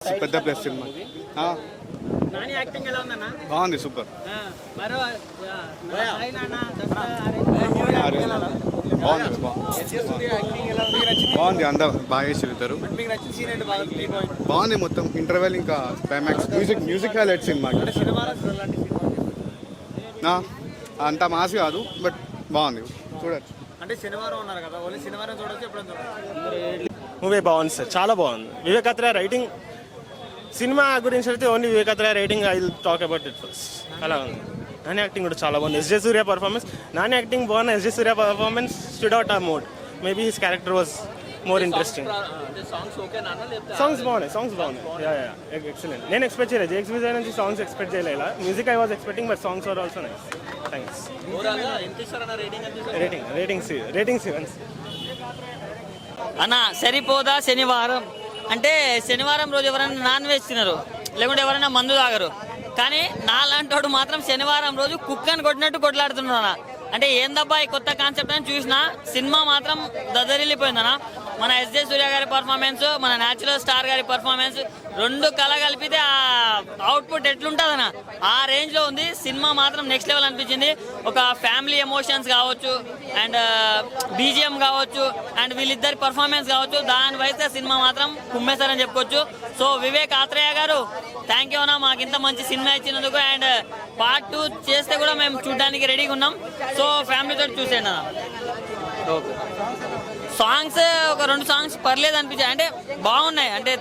పెద్ద plus cinema Nani acting ఎలా ఉందన్న? బాగుంది, సూపర్. మరో బాగుంది, అందరూ బాగా చేసి ఇద్దరు. బాగుంది మొత్తం ఇంటర్వెల్ ఇంకా క్లైమాక్స్. Music highlight cinema. అంత మాస్ కాదు, బట్ బాగుంది, చూడచ్చు. అంటే శనివారం ఉన్నారు కదా, ఓన్లీ శనివారం చూడొచ్చు. ఎప్పుడు మూవీ బాగుంది సార్, చాలా బాగుంది. వివేక్ అత్రేయ రైటింగ్ సినిమా గురించి అయితే only Vivek Athreya writing I will talk about it first. అలా ఉంది. నాని యాక్టింగ్ కూడా చాలా బాగుంది. SJ Suryah performance, Nani acting బాగుంది. SJ Suryah performance stood out a mode. Maybe his character was more interesting. Songs బాగున్నాయి, ఎక్సలెంట్. నేను ఎక్స్పెక్ట్ చేయలేదు, జేక్స్ విజయ్ నుంచి సాంగ్స్ ఎక్స్పెక్ట్ చేయలేదు. Music I was expecting, but songs are also nice. Thanks. Rating 7 అన్న. సరిపోదా శనివారం అంటే శనివారం రోజు ఎవరైనా నాన్ వెజ్ తినరు, లేకుంటే ఎవరైనా మందు తాగరు. కానీ నాలాంటి వాడు మాత్రం శనివారం రోజు కుక్కని కొట్టినట్టు కొట్లాడుతున్నాను. అంటే ఏందబ్బా ఈ కొత్త కాన్సెప్ట్ అని చూసిన సినిమా మాత్రం దద్దరిల్లిపోయిందన్న. మన ఎస్జే సూర్య గారి పర్ఫార్మెన్స్, మన న్యాచురల్ స్టార్ గారి పర్ఫార్మెన్స్ రెండు కళ కలిపితే ఆ అవుట్పుట్ ఎట్లుంటుందన్న ఆ రేంజ్లో ఉంది. సినిమా మాత్రం నెక్స్ట్ లెవెల్ అనిపించింది. ఒక ఫ్యామిలీ ఎమోషన్స్ కావచ్చు, అండ్ బీజిఎం కావచ్చు, అండ్ వీళ్ళిద్దరి పర్ఫార్మెన్స్ కావచ్చు, దాని వైతే సినిమా మాత్రం కుమ్మేశారని చెప్పుకోవచ్చు. సో వివేక్ ఆత్రేయ గారు థ్యాంక్ యూ అన్న, మాకు ఇంత మంచి సినిమా ఇచ్చినందుకు. అండ్ పార్ట్ 2 చేస్తే కూడా మేము చూడడానికి రెడీగా ఉన్నాం. సో ఫ్యామిలీతో చూసేయండి అన్న. సాంగ్స్ ఒక 2 సాంగ్స్ పర్లేదు అనిపించాయి, అంటే బాగున్నాయి, అంటే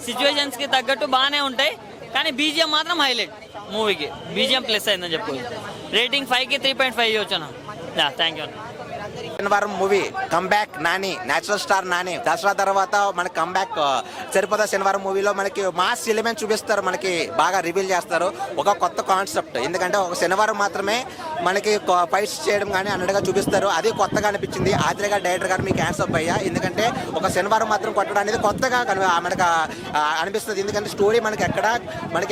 సిచ్యువేషన్స్కి తగ్గట్టు బాగానే ఉంటాయి. కానీ బీజిఎం మాత్రం హైలైట్ మూవీకి. బీజిఎం ప్లస్ అయిందని చెప్పుకోవచ్చు. రేటింగ్ 5కి 3.5 ఇవ్వచ్చు అన్న. థ్యాంక్ యూ అన్న. శనివారం movie comeback Nani, natural star Nani. Dasara తర్వాత మనకి కంబ్యాక్ సరిపోదా శనివారం మూవీలో మనకి మాస్ ఎలిమెంట్ చూపిస్తారు, మనకి బాగా రివీల్ చేస్తారు. ఒక కొత్త కాన్సెప్ట్, ఎందుకంటే ఒక శనివారం మాత్రమే మనకి ఫైట్స్ చేయడం కానీ అన్నట్టుగా చూపిస్తారు. అది కొత్తగా అనిపించింది. ఆత్రేయ గారు డైరెక్టర్ గారు మీకు హ్యాండ్స్ అప్ అయ్యా, ఎందుకంటే ఒక శనివారం మాత్రం కొట్టడం అనేది కొత్తగా మనకు అనిపిస్తుంది. ఎందుకంటే స్టోరీ మనకి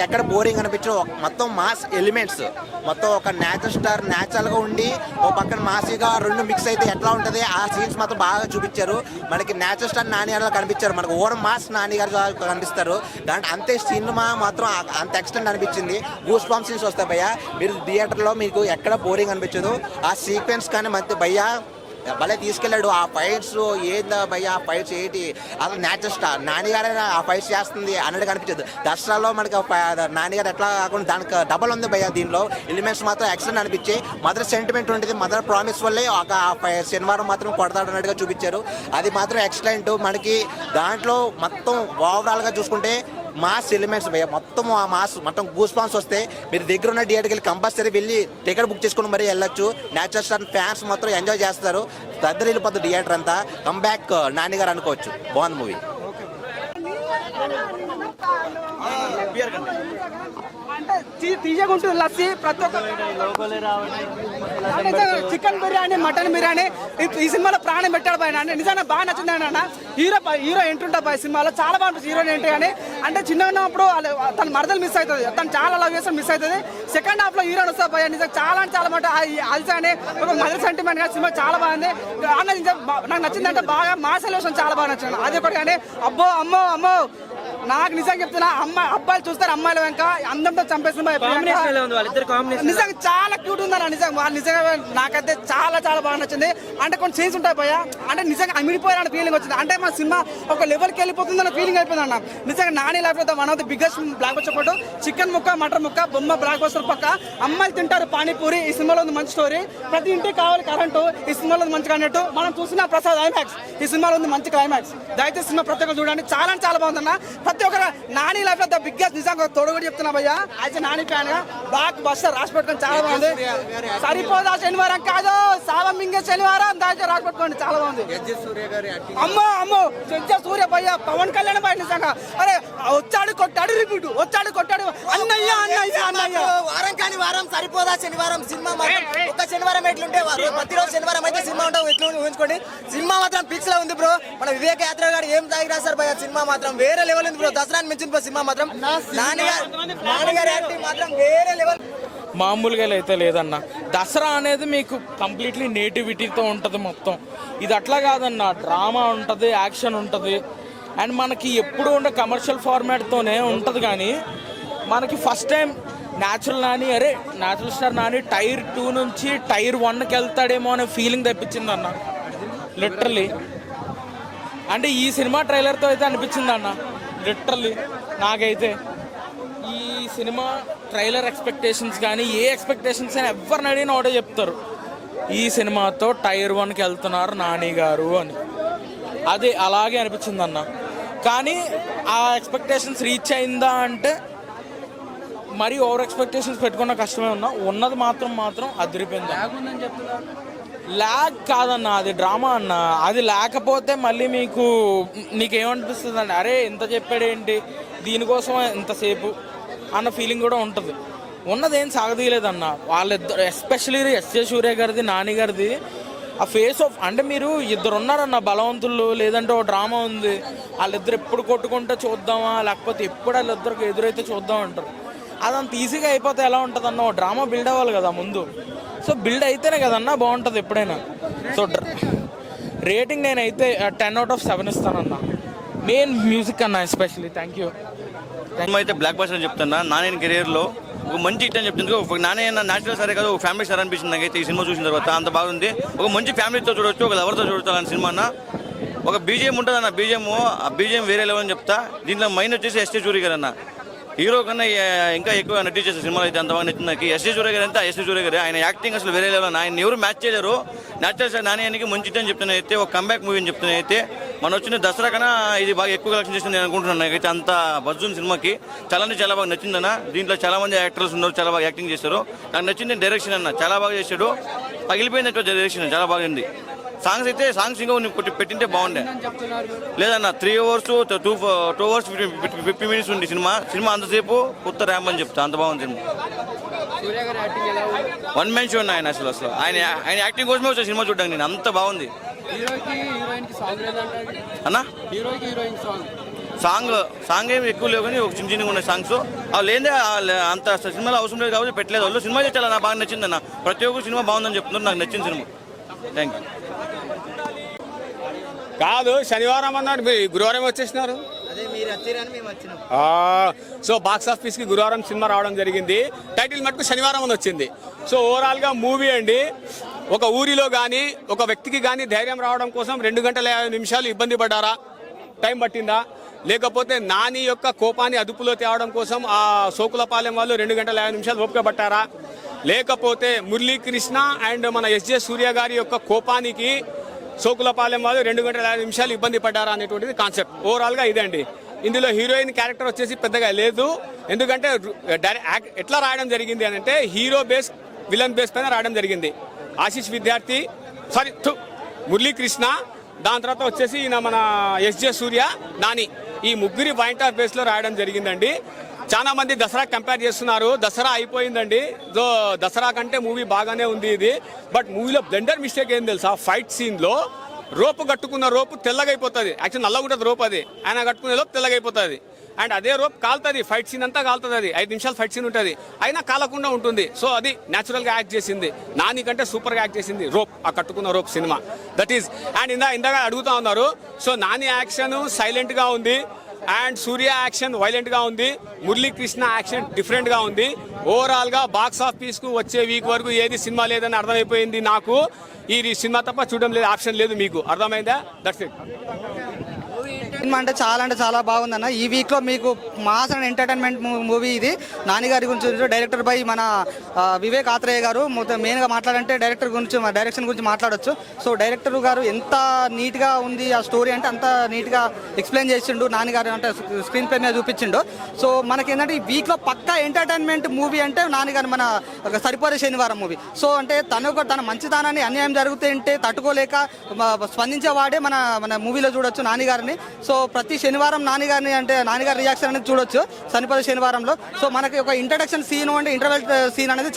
ఎక్కడ బోరింగ్ అనిపించదు. మొత్తం మాస్ ఎలిమెంట్స్, మొత్తం ఒక నేచురల్ స్టార్ న్యాచురల్గా ఉండి ఒక పక్కన మాసీగా రెండు మిక్స్ అయితే ఎట్లా ఉంటుంది ఆ సీన్స్ మాత్రం బాగా చూపించారు. మనకి నేచురల్ స్టార్ నాని గారు కనిపించారు, మనకు ఓవర్ మాస్ నాని గారు కనిపిస్తారు. దాంట్లో అంతే సినిమా మాత్రం అంత ఎక్స్టెంట్ అనిపించింది. గూస్ బాంబ్ సీన్స్ వస్తాయి భయ్యా, మీరు థియేటర్లో మీకు ఎక్కడ బోరింగ్ అనిపించదు. ఆ సీక్వెన్స్ కానీ మంచి భయ్యా భలే తీసుకెళ్ళాడు. ఆ ఫైట్స్ ఏందా భయ్యా, ఆ ఫైట్స్ ఏంటి అసలు నేచురల్ స్టార్ నానిగారే ఆ ఫైట్స్ చేస్తుంది అన్నట్టు కనిపించదు. దసరాలో మనకి నానిగారు ఎట్లా కాకుండా దానికి డబల్ ఉంది భయ్యా. దీనిలో ఎలిమెంట్స్ మాత్రం ఎక్సలెంట్ అనిపించాయి. మదర్ సెంటిమెంట్ ఉంటుంది, మదర్ ప్రామిస్ వల్లే ఒక శనివారం మాత్రం కొడతాడు అన్నట్టుగా చూపించారు. అది మాత్రం ఎక్సలెంట్. మనకి దాంట్లో మొత్తం ఓవరాల్గా చూసుకుంటే మాస్ ఎలిమెంట్స్ భయ్యా, మొత్తం ఆ మాస్ మొత్తం గూస్ బాంబ్స్ వస్తే మీరు దగ్గర ఉన్న థియేటర్కి వెళ్ళి కంపల్సరీ వెళ్ళి టికెట్ బుక్ చేసుకుని మరీ వెళ్ళొచ్చు. నేచురల్ స్టార్ ఫ్యాన్స్ మొత్తం ఎంజాయ్ చేస్తారు. దద్దరిల్లిపోతుంది థియేటర్ అంతా. కంబ్యాక్ నాని గారు అనుకోవచ్చు. బాగుంది మూవీ. తీయగుంటుంది లస్సీ, ప్రతి ఒక్క చికెన్ బిర్యానీ, మటన్ బిర్యానీ ఈ సినిమాలో ప్రాణం పెట్టాడు పైన. అంటే నిజంగా బాగా నచ్చింది అన్న. హీరో ఎంట్రుంటా పై సినిమాలో చాలా బాగుంటుంది. హీరోయిన్ ఏంటి కానీ అంటే చిన్న ఉన్నప్పుడు తన మరదలు మిస్ అవుతుంది, తను చాలా లవ్ చేస్తే మిస్ అవుతుంది. సెకండ్ హాఫ్ లో హీరోయిన్ వస్తా పోయా, నిజంగా చాలా అంటే చాలా మాట అల్సా అని ఒక మదర్ సెంటిమెంట్ గా సినిమా చాలా బాగుంది అన్న. నాకు నచ్చిందంటే బాగా మాస్ ఎలివేషన్ చాలా బాగా నచ్చింది. అది ఒకటి కానీ అబ్బో అమ్మో అమ్మో నాకు నిజంగా చెప్తున్నా, అబ్బాయిలు చూస్తారు అమ్మాయిల వెనక అందంతో చంపేసిన నిజంగా చాలా క్యూట్ ఉందన్న. నిజంగా వాళ్ళు నిజంగా నాకైతే చాలా చాలా బాగా నచ్చింది. అంటే కొన్ని సీన్స్ ఉంటాయి పోయా, అంటే నిజంగా అమిడిపోయారన్న ఫీలింగ్ వచ్చింది. అంటే మన సినిమా ఒక లెవెల్కి వెళ్ళిపోతుందన్న ఫీలింగ్ అయిపోయింది అన్న. నిజంగా నాని లైఫ్ లో one of the biggest block buster photo. Chicken ముక్క, మటన్ ముక్క, బొమ్మ బ్లాక్ బస్టర్ పక్క. అమ్మాయిలు తింటారు పానీపూరి. ఈ సినిమాలో ఉంది మంచి స్టోరీ. ప్రతి ఇంటికి కావాలి కరెంటు. ఈ సినిమాలో ఉంది మంచిగా అన్నట్టు మనం చూసిన ప్రసాద్ ఐమాక్స్. ఈ సినిమాలో ఉంది మంచి క్లైమాక్స్. దయచేసి సినిమా ప్రతి ఒక్కరు చూడండి, చాలా చాలా బాగుందన్న. ప్రతి ఒక్కరు నాని లైఫ్ లో ద బిగ్గెస్ట్ నిజంగా తోడు కూడా చెప్తున్నా భయ్యా, యాజ్ నాని ఫ్యాన్ గా బ్లాక్ బస్టర్ రాసి పెట్టుకోండి, చాలా బాగుంది. సరిపోదా శనివారం కాదు, సావం మింగే శనివారం దాకా రాసి పెట్టుకోండి, చాలా బాగుంది. అమ్మో అమ్మో ఎస్జే సూర్య భయ్యా, పవన్ కళ్యాణ్ భయ్య నిజంగా అరే వచ్చాడు కొట్టాడు, రిపీట్ వచ్చాడు కొట్టాడు. అన్నయ్య అన్నయ్య అన్నయ్య వారం కాని వారం సరిపోదా శనివారం సినిమా మాత్రం. ఒక శనివారం ఎట్లుంటే ప్రతిరోజు శనివారం అయితే సినిమా ఉంటావు ఎట్లా ఊహించుకోండి. సినిమా మాత్రం పిక్స్ లో ఉంది బ్రో. మన వివేక్ యాత్ర గారు ఏం తాగి రాశారు భయ్యా, సినిమా మాత్రం వేరే లెవెల్ ఉంది బ్రో. దసరా మించిన సినిమా మాత్రం నాన్నగారి యాక్టింగ్ మాత్రం వేరే లెవెల్. మామూలుగా అయితే లేదన్న. దసరా అనేది మీకు కంప్లీట్లీ నేటివిటీతో ఉంటుంది మొత్తం. ఇది అట్లా కాదన్న, డ్రామా ఉంటుంది, యాక్షన్ ఉంటుంది. అండ్ మనకి ఎప్పుడు ఉండే కమర్షియల్ ఫార్మాట్తోనే ఉంటుంది, కానీ మనకి first time natural star Nani tier 2 నుంచి టైర్ 1కి వెళ్తాడేమో అనే ఫీలింగ్ తెప్పించింది అన్న లిటరలీ. అంటే ఈ సినిమా ట్రైలర్తో అయితే అనిపించింది అన్న లిటరలీ నాకైతే. ఈ సినిమా ట్రైలర్ ఎక్స్పెక్టేషన్స్ కానీ ఏ ఎక్స్పెక్టేషన్స్ అయినా ఎవరిని అడిగినా ఒకటే చెప్తారు, ఈ సినిమాతో టైర్ 1కి వెళ్తున్నారు నాని గారు అని. అది అలాగే అనిపించింది అన్న. కానీ ఆ ఎక్స్పెక్టేషన్స్ రీచ్ అయిందా అంటే మరీ ఓవర్ ఎక్స్పెక్టేషన్స్ పెట్టుకున్న కష్టమే ఉన్నది మాత్రం అదిరిపోయింది. ల్యాగ్ కాదన్న, అది డ్రామా అన్న. అది లేకపోతే మళ్ళీ నీకేమనిపిస్తుంది అండి, అరే ఇంత చెప్పాడేంటి దీనికోసం ఇంతసేపు అన్న ఫీలింగ్ కూడా ఉంటుంది. ఉన్నదేం సాగదీయలేదన్న. వాళ్ళిద్దరు ఎస్పెషలీ ఎస్జే సూర్య గారిది నాని గారిది ఆ ఫేస్ ఆఫ్, అంటే మీరు ఇద్దరు ఉన్నారన్న బలవంతులు, లేదంటే ఒక డ్రామా ఉంది, వాళ్ళిద్దరు ఎప్పుడు కొట్టుకుంటే చూద్దామా, లేకపోతే ఎప్పుడు వాళ్ళిద్దరికి ఎదురైతే చూద్దాం అంటారు. అదంత ఈజీగా అయిపోతే ఎలా ఉంటుంది అన్న, ఒక డ్రామా బిల్డ్ అవ్వాలి కదా ముందు. సో బిల్డ్ అయితేనే కదన్నా బాగుంటుంది ఎప్పుడైనా. సో రేటింగ్ నేనైతే 10/7 ఇస్తానన్న. మెయిన్ మ్యూజిక్ అన్న ఎస్పెషలీ. Thank you. అయితే బ్లాక్ బస్టర్ అని చెప్తున్నా. నాని కెరీర్లో ఒక మంచి హిట్ అని చెప్తుంది. నాని అన్న న్యాచురల్ సరే కదా, ఒక ఫ్యామిలీ స్టార్ అనిపించింది నాకైతే ఈ సినిమా చూసిన తర్వాత. అంత బాగుంది. ఒక మంచి ఫ్యామిలీతో చూడొచ్చు, ఒక లవర్తో చూడొచ్చు అలాంటి సినిమా అన్న. ఒక బీజిఎం ఉంటుంది అన్న, ఆ బీజిఎం వేరే లెవెల్ అని చెప్తా. దీంట్లో మైన్ వచ్చేసి ఎస్జే సూర్య గారు అన్న. హీరో కన్నా ఇంకా ఎక్కువ నటించేసే సినిమాలు అయితే అంత బాగా నచ్చింది నాకు. ఎస్జే సూర్య గారు అంతా ఎస్జే సూర్య గారు, ఆయన యాక్టింగ్ అసలు వేరే లెవెల్. ఆయన ఎవరు మ్యాచ్ చేయలేరు. న్యాచురల్ స్టార్ నాని అని మంచి అని చెప్తున్నా అయితే, ఒక కంబ్యాక్ మూవీ అని చెప్తున్నా అయితే. మన వచ్చిన దసరా కన్నా ఇది బాగా ఎక్కువ కలెక్షన్ చేసింది నేను అనుకుంటున్నాను. నాకైతే అంత బజ్జున్న సినిమాకి చాలా బాగా నచ్చిందన్న. దీంట్లో చాలా మంది యాక్టర్స్ ఉన్నారు, చాలా బాగా యాక్టింగ్ చేస్తారు. నాకు నచ్చింది డైరెక్షన్ అన్న, చాలా బాగా చేశాడు. పగిలిపోయినట్టు డైరెక్షన్ చాలా బాగుంది. సాంగ్స్ అయితే ఇంకా పెట్టింటే బాగుండే. లేదన్న 3 hours 2 hours 50 minutes ఉంది సినిమా అంతసేపు కొత్త ర్యాంప్ అని చెప్తా. అంత బాగుంది సినిమా. వన్ మ్యాన్ షో ఆయన అసలు ఆయన యాక్టింగ్ కోసమే వచ్చా సినిమా చూడడానికి నేను. అంత బాగుంది అన్న. సాంగ్ ఏమి ఎక్కువ లేవు, కానీ ఒక చిన్న ఉన్నాయి సాంగ్స్. అవి లేదే అంత సినిమాలో అవసరం లేదు కాబట్టి పెట్టలేదు వాళ్ళు. సినిమా అయితే చాలా నాకు బాగా నచ్చింది అన్న. ప్రతి ఒక్క సినిమా బాగుందని చెప్తున్నారు. నాకు నచ్చిన సినిమా. Thank you. కాదు, శనివారం అన్నారు, మీరు గురువారం వచ్చేసినారు. సో బాక్స్ ఆఫీస్కి గురువారం సినిమా రావడం జరిగింది. టైటిల్ మటుకు శనివారం అని వచ్చింది. సో ఓవరాల్గా మూవీ అండి, ఒక ఊరిలో కానీ ఒక వ్యక్తికి కానీ ధైర్యం రావడం కోసం 2 గంటల 50 నిమిషాలు ఇబ్బంది పడ్డారా, టైం పట్టిందా? లేకపోతే నాని యొక్క కోపాన్ని అదుపులో తేవడం కోసం ఆ సోకులపాలెం వాళ్ళు 2 గంటల 50 నిమిషాలు ఓపిక పట్టారా? లేకపోతే మురళీకృష్ణ అండ్ మన ఎస్జే సూర్య గారి యొక్క కోపానికి సోకులపాలెం వాళ్ళు 2 గంటల 50 నిమిషాలు ఇబ్బంది పడ్డారా అనేటువంటిది కాన్సెప్ట్. ఓవరాల్గా ఇదండి. ఇందులో హీరోయిన్ క్యారెక్టర్ వచ్చేసి పెద్దగా లేదు. ఎందుకంటే ఎట్లా రాయడం జరిగింది అని అంటే, హీరో బేస్ విలన్ బేస్ పైన రాయడం జరిగింది. ఆశీష్ విద్యార్థి, మురళీకృష్ణ, దాని తర్వాత వచ్చేసి ఈయన మన ఎస్జే సూర్య, నాని, ఈ ముగ్గురి పాయింట్ ఆఫ్ బేస్లో రాయడం జరిగిందండి. చాలా మంది దసరా కంపేర్ చేస్తున్నారు. దసరా అయిపోయిందండి. సో దసరా కంటే మూవీ బాగానే ఉంది ఇది. బట్ మూవీలో బ్లెండర్ మిస్టేక్ ఏం తెలుసా, ఫైట్ సీన్లో రోపు కట్టుకున్న రోపు తెల్లగైపోతుంది. యాక్చువల్ నల్లగా ఉంటుంది రోప్, అది ఆయన కట్టుకునే లోపు తెల్లగైపోతుంది. అండ్ అదే రోప్ కాలుతుంది, ఫైట్ సీన్ అంతా కాలుతుంది. అది 5 నిమిషాలు ఫైట్ సీన్ ఉంటుంది, అయినా కాలకుండా ఉంటుంది. సో అది న్యాచురల్గా యాక్ట్ చేసింది. నాని కంటే సూపర్గా యాక్ట్ చేసింది రోప్, ఆ కట్టుకున్న rope cinema. That is. And ఇందాక అడుగుతా ఉన్నారు. సో నాని యాక్షన్ సైలెంట్గా ఉంది, అండ్ సూర్య యాక్షన్ వైలెంట్గా ఉంది, మురళీకృష్ణ యాక్షన్ డిఫరెంట్గా ఉంది. ఓవరాల్గా బాక్స్ ఆఫీస్కు వచ్చే వీక్ వరకు ఏది సినిమా లేదని అర్థమైపోయింది నాకు. ఈ సినిమా తప్ప చూడడం లేదు, ఆప్షన్ లేదు. మీకు అర్థమైందా? That's it. సినిమా అంటే చాలా బాగుందన్న. ఈ వీక్లో మీకు మాస్ అండ్ ఎంటర్టైన్మెంట్ మూవీ ఇది. నాని గారి గురించి డైరెక్టర్ బై మన వివేక్ ఆత్రేయ గారు. మెయిన్గా మాట్లాడంటే డైరెక్షన్ గురించి మాట్లాడొచ్చు. సో డైరెక్టర్ గారు ఎంత నీట్గా ఉంది ఆ స్టోరీ అంటే అంత నీట్గా ఎక్స్ప్లెయిన్ చేసిండు. నాని గారు అంటే స్క్రీన్ పై మీద చూపించిండు. సో మనకి ఏంటంటే ఈ వీక్లో పక్కా ఎంటర్టైన్మెంట్ మూవీ అంటే నాని గారు మన సరిపోయే శనివారం మూవీ. సో అంటే తన మంచితనాన్ని అన్యాయం జరుగుతుంటే తట్టుకోలేక స్పందించేవాడే మన మూవీలో చూడొచ్చు నాని గారిని. సో ప్రతి శనివారం నాని గారి రియాక్షన్ అనేది చూడొచ్చు సరిపోయే శనివారంలో. సో మనకి ఒక ఇంట్రడక్షన్ సీన్ అంటే ఇంటర్వెల్ సీన్ అనేది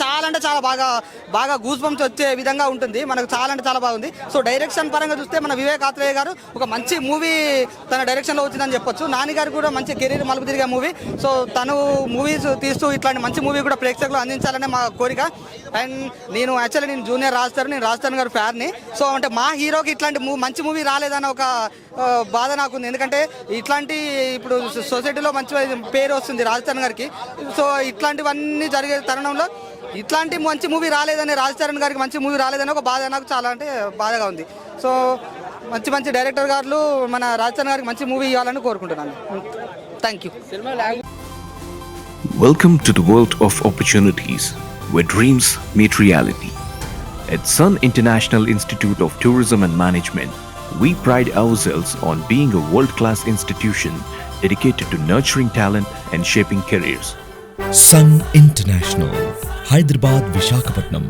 చాలా బాగా గూస్ బంప్స్ వచ్చే విధంగా ఉంటుంది. మనకు చాలా బాగుంది. సో డైరెక్షన్ పరంగా చూస్తే మన వివేక్ ఆత్రేయ గారు ఒక మంచి మూవీ తన డైరెక్షన్లో వచ్చిందని చెప్పొచ్చు. నాని గారు కూడా మంచి కెరీర్ మలుపు తిరిగే మూవీ. సో తను మూవీస్ తీస్తూ ఇట్లాంటి మంచి మూవీ కూడా ప్రేక్షకులు అందించాలనే మా కోరిక. అండ్ నేను జూనియర్ రాజస్థాన్ గారు ఫ్యాన్ని. సో అంటే మా హీరోకి ఇట్లాంటి మంచి మూవీ రాలేదన్న ఒక బాధ నాకుంది. ఎందుకంటే ఎందుకంటే ఇట్లాంటి ఇప్పుడు సొసైటీలో మంచి పేరు వస్తుంది రాజ్ చరణ్ గారికి. సో ఇట్లాంటివన్నీ జరిగే తరుణంలో ఇట్లాంటి మంచి మూవీ రాలేదని, రాజ్ చరణ్ గారికి మంచి మూవీ రాలేదని ఒక బాధ నాకు చాలా అంటే బాధగా ఉంది. సో మంచి మంచి డైరెక్టర్ గారు మన రాజ్ చరణ్ గారికి మంచి మూవీ ఇవ్వాలని కోరుకుంటున్నాను. Thank you. Welcome to the world of opportunities, where dreams meet reality. At Sun International Institute of Tourism and Management, we pride ourselves on being a world-class institution dedicated to nurturing talent and shaping careers. Sun International, Hyderabad, Visakhapatnam.